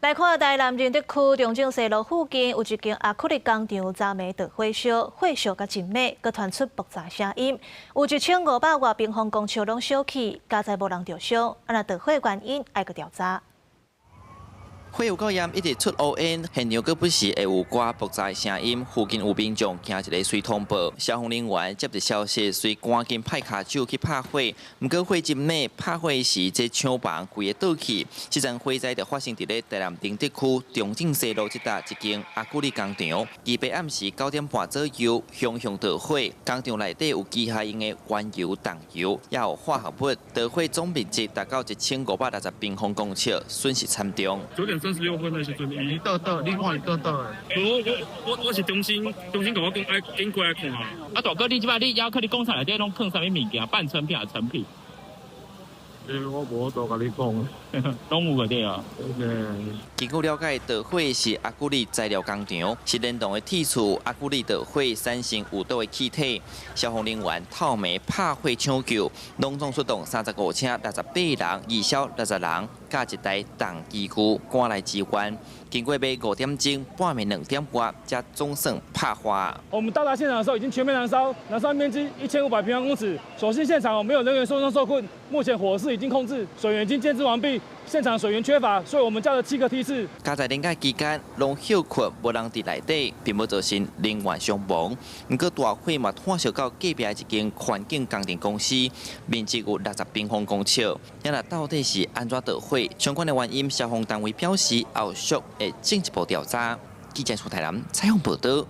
来看台南仁德区中正西路附近有一间亚克力工厂昨暝着火烧，火烧甲真猛，佮传出爆炸声音。有1500外平方公尺拢烧起，加在无人着伤。那着火原因爱个调查。 火有够严，一直出乌烟，现场阁不时会有刮爆炸的声音。附近有民众惊一个水通报，消防人员接到消息，随赶紧派卡手去拍火。不过火真猛，拍火时这厂房规个倒去。这场火灾就发生伫咧台南仁德区中正西路这搭一间亚克力工厂。伊白暗时9点半左右，熊熊着火。工厂内底有机械用的原油、重油，也有化学物。着火总面积达到1560平方公尺，损失惨重。 9:36分的时阵，伊倒，你看伊倒诶。我是中心甲我讲爱紧过来看啊。啊，大哥，你即摆你亚克力工厂内底拢放啥物物件？半成品还是成品？我无多甲你讲，拢有个对啊。经过了解，着火是亚克力材料工厂，是联动的铁柱亚克力着火产生有毒的气体。消防人员透暝拍火抢救，隆重出动35车68人，二消60人，加一台重机具赶来支援。经过暝5点钟，半暝2点外，才总算拍花。我们到达现场的时候，已经全面燃烧，燃烧面积1500平方公尺。所幸现场没有人员受伤受困，目前火势已经控制，水源已经建置完毕。 现场水源缺乏，所以我们叫了7个梯次。加在临界期间，拢休困，无人伫内底，并无造成人员伤亡。不过大火嘛炭烧到隔壁一间环境工程公司，面积有60平方公尺。也若到底是安怎着火？相关的原因，消防单位表示后续会进一步调查。记者苏台南采访报道。